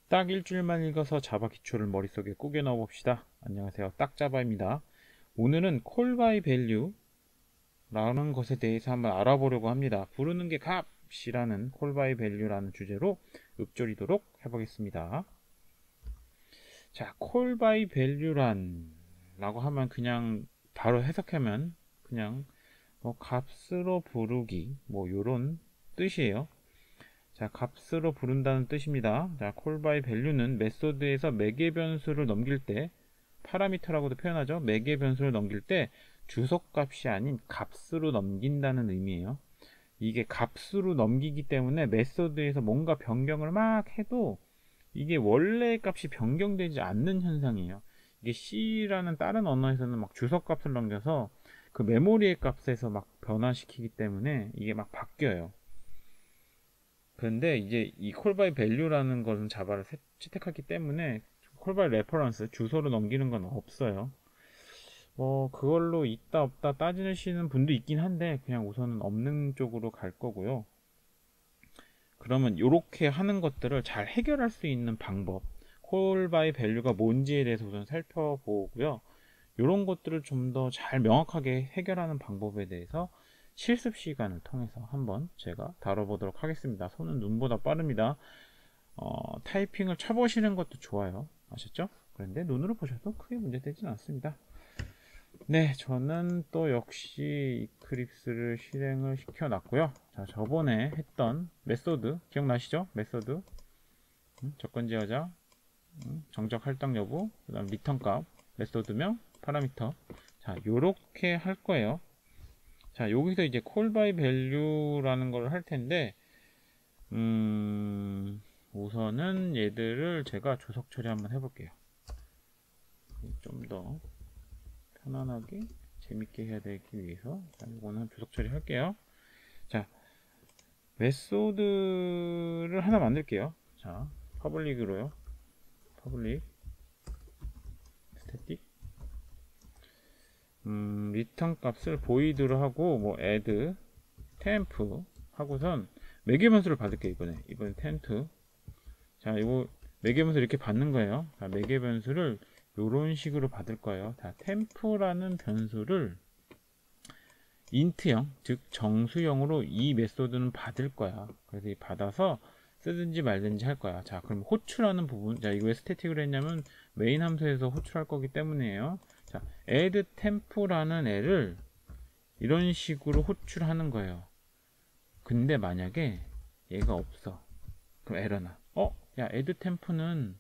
딱 일주일만 읽어서 자바 기초를 머릿속에 꾸겨 넣어봅시다. 안녕하세요, 딱자바입니다. 오늘은 콜 바이 밸류 라는 것에 대해서 한번 알아보려고 합니다. 부르는 게 값이라는 콜 바이 밸류라는 주제로 읊조리도록 해보겠습니다. 자, 콜 바이 밸류란 라고 하면 그냥 바로 해석하면 그냥 값으로 부르기 요런 뜻이에요. 자, 값으로 부른다는 뜻입니다. 자, call by value는 메소드에서 매개 변수를 넘길 때, 파라미터라고도 표현하죠. 매개 변수를 넘길 때 주소값이 아닌 값으로 넘긴다는 의미예요. 이게 값으로 넘기기 때문에 메소드에서 뭔가 변경을 막 해도 이게 원래 값이 변경되지 않는 현상이에요. 이게 C라는 다른 언어에서는 막 주소값을 넘겨서 그 메모리의 값에서 막 변화시키기 때문에 이게 막 바뀌어요. 그런데 이제 이 콜바이 밸류라는 것은 자바를 채택하기 때문에 콜바이 레퍼런스 주소로 넘기는 건 없어요. 그걸로 있다 없다 따지시는 분도 있긴 한데 그냥 우선은 없는 쪽으로 갈 거고요. 그러면 이렇게 하는 것들을 잘 해결할 수 있는 방법, 콜바이 밸류가 뭔지에 대해서 우선 살펴보고요. 이런 것들을 좀 더 잘 명확하게 해결하는 방법에 대해서 실습 시간을 통해서 한번 제가 다뤄보도록 하겠습니다. 손은 눈보다 빠릅니다. 타이핑을 쳐보시는 것도 좋아요. 아셨죠? 그런데 눈으로 보셔도 크게 문제되지는 않습니다. 네, 저는 또 역시 이클립스를 실행을 시켜놨고요. 자, 저번에 했던 메소드 기억나시죠? 메소드 조건 지어자, 정적 할당 여부, 그 다음 리턴 값, 메소드명, 파라미터. 자, 요렇게 할 거예요. 자, 여기서 이제 call by value라는 걸 할 텐데, 우선은 얘들을 제가 주석 처리 한번 해볼게요. 좀 더 편안하게 재밌게 해야 되기 위해서, 자, 이거는 주석 처리 할게요. 자, 메소드를 하나 만들게요. 자, 퍼블릭으로요. 퍼블릭, 스태틱, 리턴 값을 보이드로 하고, add, temp 하고선 매개변수를 받을게요. 이번에 temp. 자, 이거 매개변수 이렇게 받는 거예요. 자, 매개변수를 이런 식으로 받을 거예요. 자, temp라는 변수를 int형, 즉 정수형으로 이 메소드는 받을 거야. 그래서 받아서 쓰든지 말든지 할 거야. 자, 그럼 호출하는 부분, 자, 이거 왜 스태틱으로 했냐면 메인 함수에서 호출할 거기 때문이에요. 자, add temp라는 애를 이런 식으로 호출하는 거예요. 근데 만약에 얘가 없어, 그럼 에러나. 야, add temp는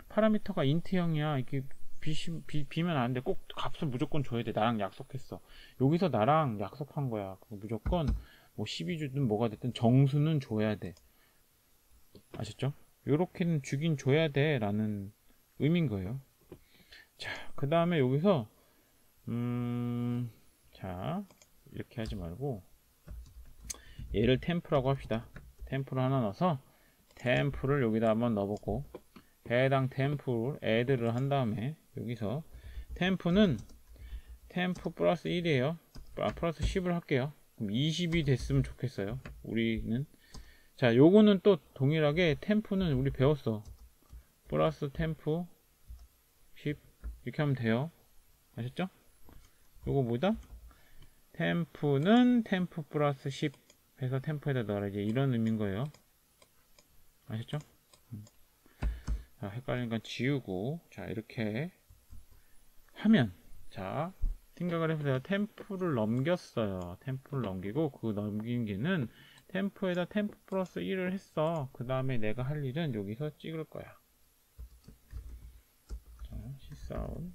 파라미터가 인트형이야. 이게 비면 안 돼. 꼭 값을 무조건 줘야 돼. 나랑 약속했어. 여기서 나랑 약속한 거야. 무조건 12주든 뭐가 됐든 정수는 줘야 돼. 아셨죠? 요렇게는 주긴 줘야 돼 라는 의미인 거예요. 자, 그 다음에 여기서 자, 이렇게 하지 말고 얘를 템프라고 합시다. 템프를 하나 넣어서 템프를 여기다 한번 넣어보고 해당 템프를 add를 한 다음에 여기서 템프는 템프 플러스 1이에요. 플러스 10을 할게요. 그럼 20이 됐으면 좋겠어요. 우리는. 자, 요거는 또 동일하게 템프는 우리 배웠어. 플러스 템프 10 이렇게 하면 돼요. 아셨죠? 요거 뭐다? 템프는 템프 플러스 10 해서 템프에다 넣어라. 이제 이런 의미인 거예요. 아셨죠? 자, 헷갈린 건 지우고, 자, 이렇게 하면, 자, 생각을 해보세요. 템프를 넘겼어요. 템프를 넘기고, 그 넘긴 게는 템프에다 템프 플러스 1을 했어. 그 다음에 내가 할 일은 여기서 찍을 거야. 자, 시사운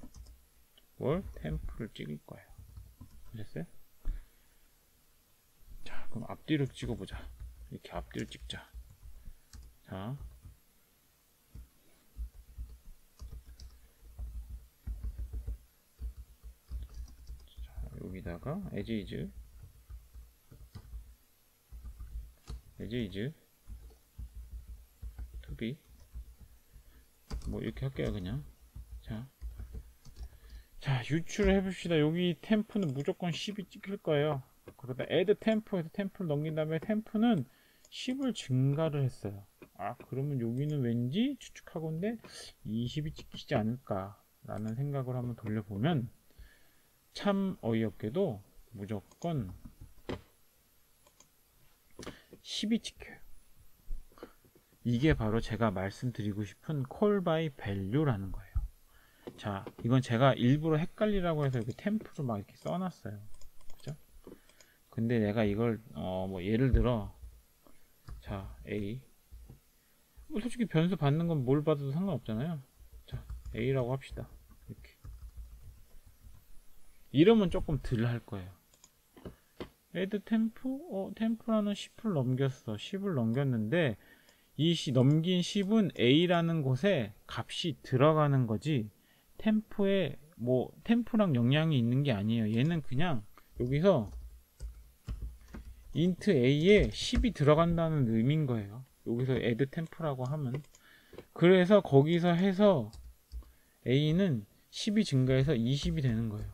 월 템프를 찍을 거예요. 아셨어요? 자, 그럼 앞뒤로 찍어보자. 이렇게 앞뒤로 찍자. 자, 여기다가 as is to be 이렇게 할게요. 그냥 자, 유출을 해봅시다. 여기 템프는 무조건 10이 찍힐 거예요. 그러다 add 템프에서 템프를 넘긴 다음에 템프는 10을 증가를 했어요. 아, 그러면 여기는 왠지 추측하건대 20이 찍히지 않을까 라는 생각을 한번 돌려보면 참 어이없게도 무조건 10이 찍혀요. 이게 바로 제가 말씀드리고 싶은 콜 바이 밸류라는 거예요. 자, 이건 제가 일부러 헷갈리라고 해서 이렇게 템프를 막 이렇게 써놨어요. 그죠? 근데 내가 이걸 뭐 예를 들어 자, A 뭐 솔직히 변수 받는 건 뭘 받아도 상관없잖아요. 자, A라고 합시다. 이렇게 이러면 조금 덜 할 거예요. add 템프? 템프라는 10을 넘겼어. 10을 넘겼는데 이 넘긴 10은 A라는 곳에 값이 들어가는 거지 템프에 뭐 템프랑 영향이 있는 게 아니에요. 얘는 그냥 여기서 int a에 10이 들어간다는 의미인 거예요. 여기서 add 템프라고 하면 그래서 거기서 해서 a는 10이 증가해서 20이 되는 거예요.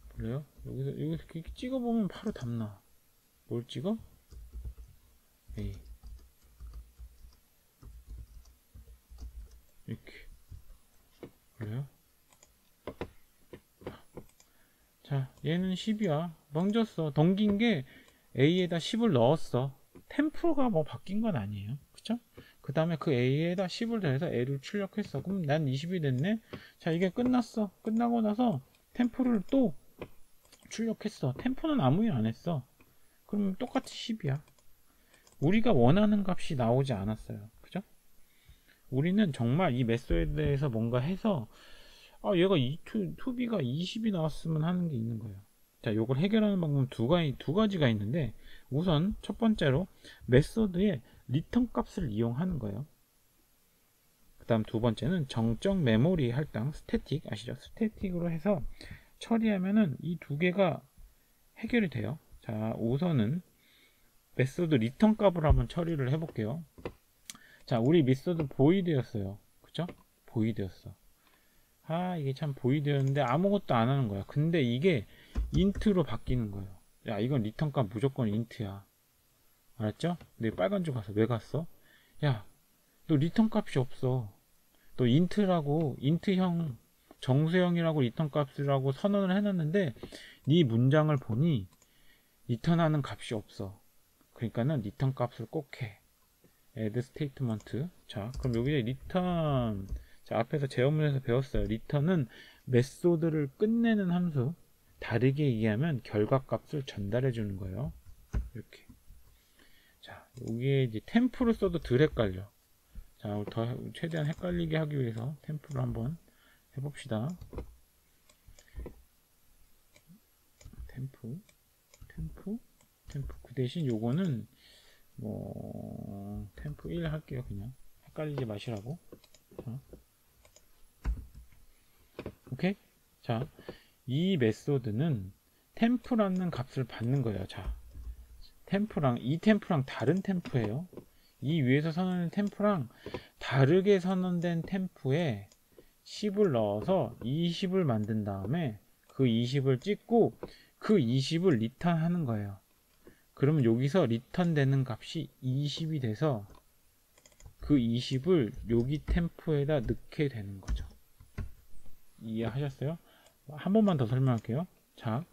그래요? 여기서 이렇게 찍어보면 바로 답나. 뭘 찍어? a 이렇게. 그래요? 자, 얘는 10이야. 넘겼어. 넘긴 게 A에다 10을 넣었어. 템프가 뭐 바뀐 건 아니에요. 그쵸? 그 다음에 그 A에다 10을 더해서 A를 출력했어. 그럼 난 20이 됐네? 자, 이게 끝났어. 끝나고 나서 템프를 또 출력했어. 템프는 아무 일 안 했어. 그럼 똑같이 10이야. 우리가 원하는 값이 나오지 않았어요. 그죠? 우리는 정말 이 메소드에서 뭔가 해서 얘가 투비가 20이 나왔으면 하는 게 있는 거예요. 자, 요걸 해결하는 방법은 두 가지가 있는데 우선 첫 번째로 메소드의 리턴 값을 이용하는 거예요. 그 다음 두 번째는 정적 메모리 할당 스태틱 아시죠? 스태틱으로 해서 처리하면은 이 두 개가 해결이 돼요. 자, 우선은 메소드 리턴 값을 한번 처리를 해볼게요. 자, 우리 메소드 보이드였어요. 그쵸? 보이드였어. 이게 참 보이드였는데 아무것도 안 하는 거야. 근데 이게 인트로 바뀌는 거예요. 야, 이건 리턴 값 무조건 인트야. 알았죠? 근데 빨간 줄 가서 왜 갔어? 야, 너 리턴 값이 없어. 너 인트라고 인트형 정수형이라고 리턴 값이라고 선언을 해놨는데 네 문장을 보니 리턴하는 값이 없어. 그러니까는 리턴 값을 꼭 해. add statement. 자, 그럼 여기에 리턴. 자, 앞에서 제어문에서 배웠어요. 리턴은 메소드를 끝내는 함수. 다르게 얘기하면 결과값을 전달해 주는 거예요. 이렇게. 자, 여기에 이제 템프를 써도 덜 헷갈려. 자, 더 최대한 헷갈리게 하기 위해서 템프를 한번 해봅시다. 템프. 그 대신 요거는 뭐 템프 1 할게요. 그냥 헷갈리지 마시라고. 오케이? 자, 이 메소드는 템프라는 값을 받는 거예요. 자, 이 템프랑 다른 템프예요. 이 위에서 선언된 템프랑 다르게 선언된 템프에 10을 넣어서 20을 만든 다음에 그 20을 찍고 그 20을 리턴하는 거예요. 그러면 여기서 리턴되는 값이 20이 돼서 그 20을 여기 템프에다 넣게 되는 거죠. 이해하셨어요? 한 번만 더 설명할게요. 자,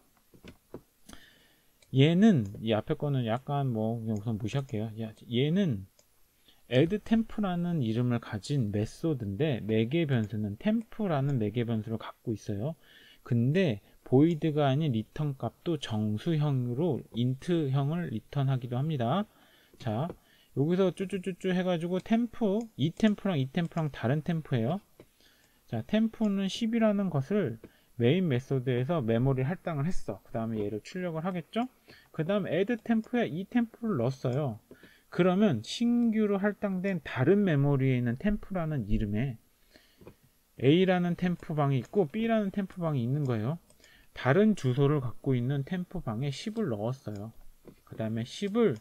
얘는 이 앞에 거는 약간 뭐 그냥 우선 무시할게요. 얘는 add 템프라는 이름을 가진 메소드인데 매개 변수는 템프라는 매개 변수를 갖고 있어요. 근데 void가 아닌 리턴 값도 정수형으로 int형을 리턴하기도 합니다. 자, 여기서 쭈쭈쭈쭈 해가지고 템프, 이 템프랑 다른 템프예요. 자, 템프는 10이라는 것을 메인 메소드에서 메모리 할당을 했어. 그 다음에 얘를 출력을 하겠죠? 그 다음 add 템프에 이 템프를 넣었어요. 그러면 신규로 할당된 다른 메모리에 있는 템프라는 이름에 A라는 템프방이 있고 B라는 템프방이 있는 거예요. 다른 주소를 갖고 있는 템프방에 10을 넣었어요. 그 다음에 10을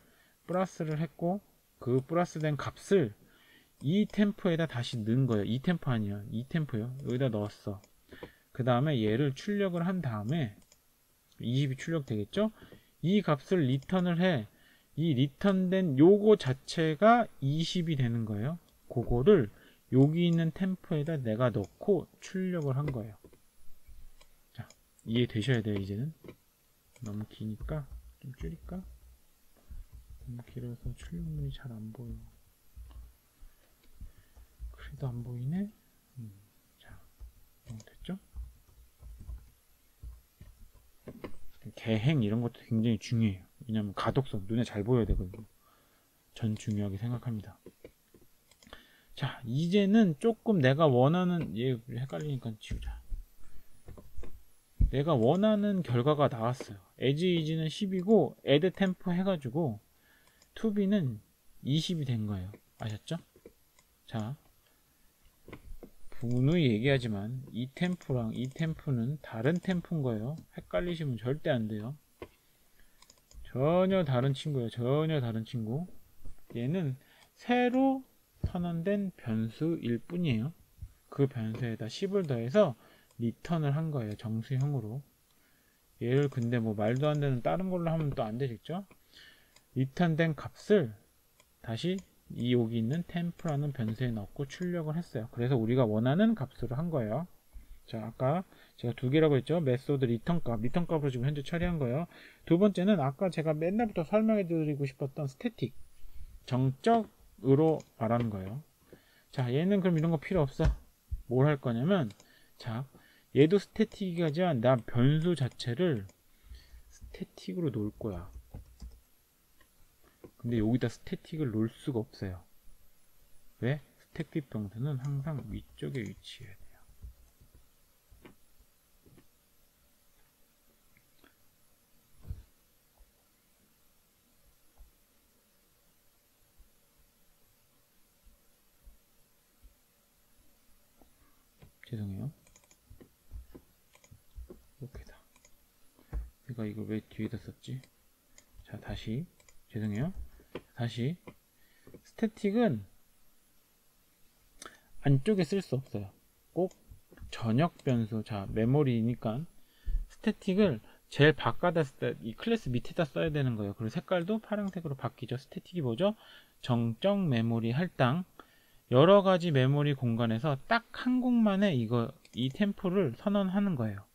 플러스를 했고 그 플러스된 값을 이 템프에다 다시 넣은 거예요. 이 템프 아니에요. 이 템프요. 여기다 넣었어. 그 다음에 얘를 출력을 한 다음에 20이 출력되겠죠? 이 값을 리턴을 해. 이 리턴된 요거 자체가 20이 되는 거예요. 그거를 여기 있는 템프에다 내가 넣고 출력을 한 거예요. 자, 이해되셔야 돼요. 이제는 너무 기니까 좀 줄일까? 너무 길어서 출력문이 잘 안 보여. 그래도 안 보이네? 자, 됐죠? 개행 이런 것도 굉장히 중요해요. 왜냐면 가독성, 눈에 잘 보여야 되거든요. 전 중요하게 생각합니다. 자, 이제는 조금 내가 원하는, 얘 헷갈리니까 지우자. 내가 원하는 결과가 나왔어요. 에지이지는 10이고 add temp 해가지고 tobe는 20이 된 거예요. 아셨죠? 자, 분명히 얘기하지만 이 템프랑 이 템프는 다른 템프인 거예요. 헷갈리시면 절대 안 돼요. 전혀 다른 친구예요. 전혀 다른 친구. 얘는 새로 선언된 변수일 뿐이에요. 그 변수에다 10을 더해서 리턴을 한 거예요. 정수형으로. 얘를 근데 뭐 말도 안 되는 다른 걸로 하면 또 안 되겠죠? 리턴된 값을 다시 이 여기 있는 템프라는 변수에 넣고 출력을 했어요. 그래서 우리가 원하는 값으로 한 거예요. 자, 아까 제가 두 개라고 했죠. 메소드 리턴 값으로 지금 현재 처리한 거예요. 두 번째는 아까 제가 맨날부터 설명해 드리고 싶었던 스태틱, 정적으로 말하는 거예요. 자, 얘는 그럼 이런 거 필요 없어. 뭘 할 거냐면, 자, 얘도 스태틱이지만 나 변수 자체를 스태틱으로 놓을 거야. 근데 여기다 스태틱을 놓을 수가 없어요. 왜? 스태틱 변수는 항상 위쪽에 위치해야 돼요. 죄송해요. 이렇게다. 내가 이걸 왜 뒤에다 썼지? 자, 다시. 죄송해요. 다시. 스태틱은 안쪽에 쓸 수 없어요. 꼭 전역 변수. 자, 메모리니까 스태틱을 제일 바깥에 이 클래스 밑에다 써야 되는 거예요. 그리고 색깔도 파란색으로 바뀌죠. 스태틱이 뭐죠? 정적 메모리 할당. 여러 가지 메모리 공간에서 딱 한 곳만에 이 템포를 선언하는 거예요.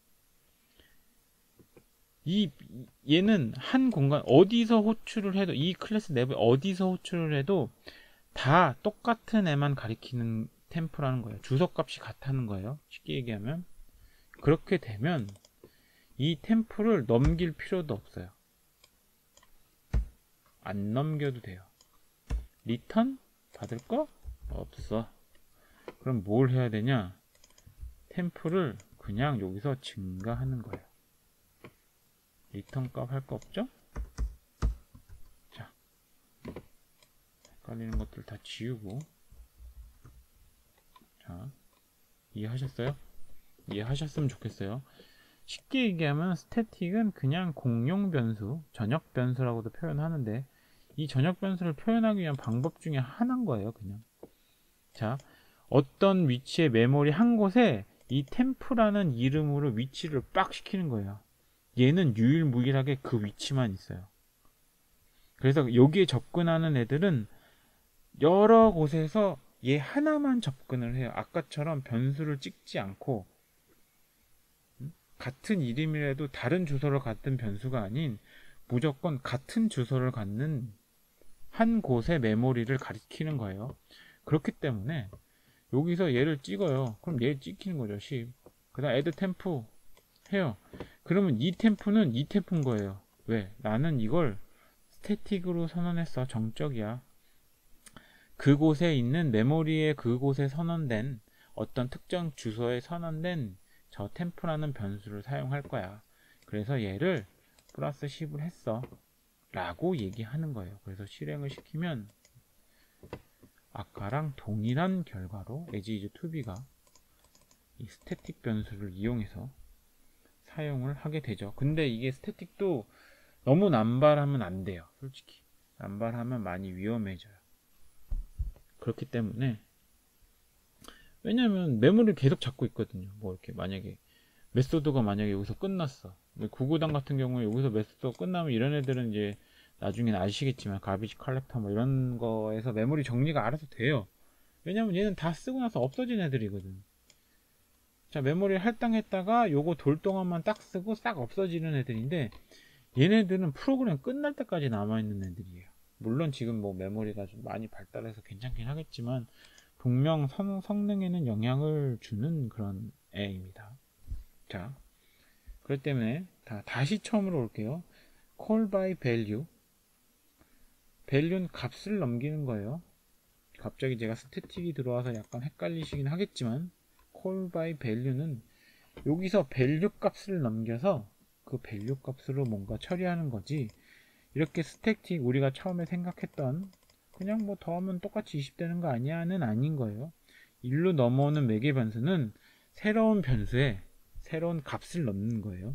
얘는 한 공간 어디서 호출을 해도 이 클래스 내부에 어디서 호출을 해도 다 똑같은 애만 가리키는 템포라는 거예요. 주소값이 같다는 거예요. 쉽게 얘기하면 그렇게 되면 이 템포를 넘길 필요도 없어요. 안 넘겨도 돼요. 리턴 받을 거 없어. 그럼 뭘 해야 되냐? 템포를 그냥 여기서 증가하는 거예요. 리턴 값 할 거 없죠? 자, 헷갈리는 것들 다 지우고. 자, 이해하셨어요? 이해하셨으면 좋겠어요. 쉽게 얘기하면 스태틱은 그냥 공용 변수, 전역 변수라고도 표현하는데 이 전역 변수를 표현하기 위한 방법 중에 하나인 거예요. 그냥. 자, 어떤 위치의 메모리 한 곳에 이 템프라는 이름으로 위치를 빡 시키는 거예요. 얘는 유일무이하게 그 위치만 있어요. 그래서 여기에 접근하는 애들은 여러 곳에서 얘 하나만 접근을 해요. 아까처럼 변수를 찍지 않고 같은 이름이라도 다른 주소를 갖는 변수가 아닌 무조건 같은 주소를 갖는 한 곳의 메모리를 가리키는 거예요. 그렇기 때문에 여기서 얘를 찍어요. 그럼 얘 찍히는 거죠. 10. 그 다음 add temp 해요. 그러면 이 템프는 이 템프인 거예요. 왜? 나는 이걸 스태틱으로 선언했어. 정적이야. 그곳에 있는 메모리의 그곳에 선언된 어떤 특정 주소에 선언된 저 템프라는 변수를 사용할 거야. 그래서 얘를 플러스 10을 했어. 라고 얘기하는 거예요. 그래서 실행을 시키면 아까랑 동일한 결과로 asIs2b가 이 스태틱 변수를 이용해서 사용을 하게 되죠. 근데 이게 스태틱도 너무 남발하면 안 돼요. 솔직히 남발하면 많이 위험해져요. 그렇기 때문에 왜냐면 메모리를 계속 잡고 있거든요. 뭐 이렇게 만약에 메소드가 만약에 여기서 끝났어. 구구단 같은 경우에 여기서 메소드가 끝나면 이런 애들은 이제 나중에는 아시겠지만 가비지 컬렉터 뭐 이런 거에서 메모리 정리가 알아서 돼요. 왜냐면 얘는 다 쓰고 나서 없어진 애들이거든. 자, 메모리 할당했다가 요거 돌 동안만 딱 쓰고 싹 없어지는 애들인데, 얘네들은 프로그램 끝날 때까지 남아있는 애들이에요. 물론 지금 뭐 메모리가 좀 많이 발달해서 괜찮긴 하겠지만 동명 성능에는 영향을 주는 그런 애입니다. 자, 그렇기 때문에 다시 처음으로 올게요. call by value. value는 값을 넘기는 거예요. 갑자기 제가 스태틱이 들어와서 약간 헷갈리시긴 하겠지만 call by value는 여기서 value 값을 넘겨서 그 value 값으로 뭔가 처리하는 거지, 이렇게 스태틱 우리가 처음에 생각했던 그냥 뭐 더하면 똑같이 20 되는 거 아니야는 아닌 거예요. 1로 넘어오는 매개 변수는 새로운 변수에 새로운 값을 넣는 거예요.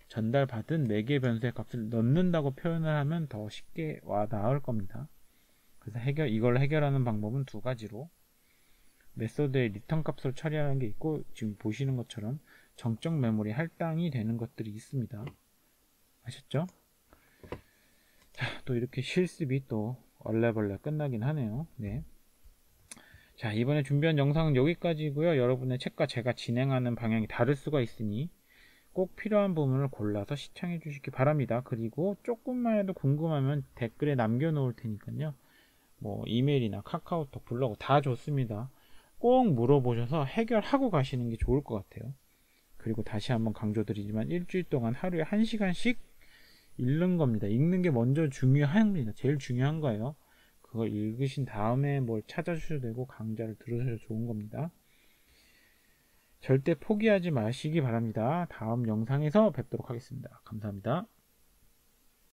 전달받은 매개 변수의 값을 넣는다고 표현을 하면 더 쉽게 와 닿을 겁니다. 그래서 이걸 해결하는 방법은 두 가지로, 메소드의 리턴 값을 처리하는 게 있고, 지금 보시는 것처럼 정적 메모리 할당이 되는 것들이 있습니다. 아셨죠? 자, 또 이렇게 실습이 또 얼레벌레 끝나긴 하네요. 네. 자, 이번에 준비한 영상은 여기까지고요. 여러분의 책과 제가 진행하는 방향이 다를 수가 있으니 꼭 필요한 부분을 골라서 시청해 주시기 바랍니다. 그리고 조금만 해도 궁금하면 댓글에 남겨 놓을 테니까요. 뭐 이메일이나 카카오톡, 블로그 다 좋습니다. 꼭 물어보셔서 해결하고 가시는 게 좋을 것 같아요. 그리고 다시 한번 강조드리지만 일주일 동안 하루에 1시간씩 읽는 겁니다. 읽는 게 먼저 중요합니다. 제일 중요한 거예요. 그걸 읽으신 다음에 뭘 찾아주셔도 되고 강좌를 들으셔도 좋은 겁니다. 절대 포기하지 마시기 바랍니다. 다음 영상에서 뵙도록 하겠습니다. 감사합니다.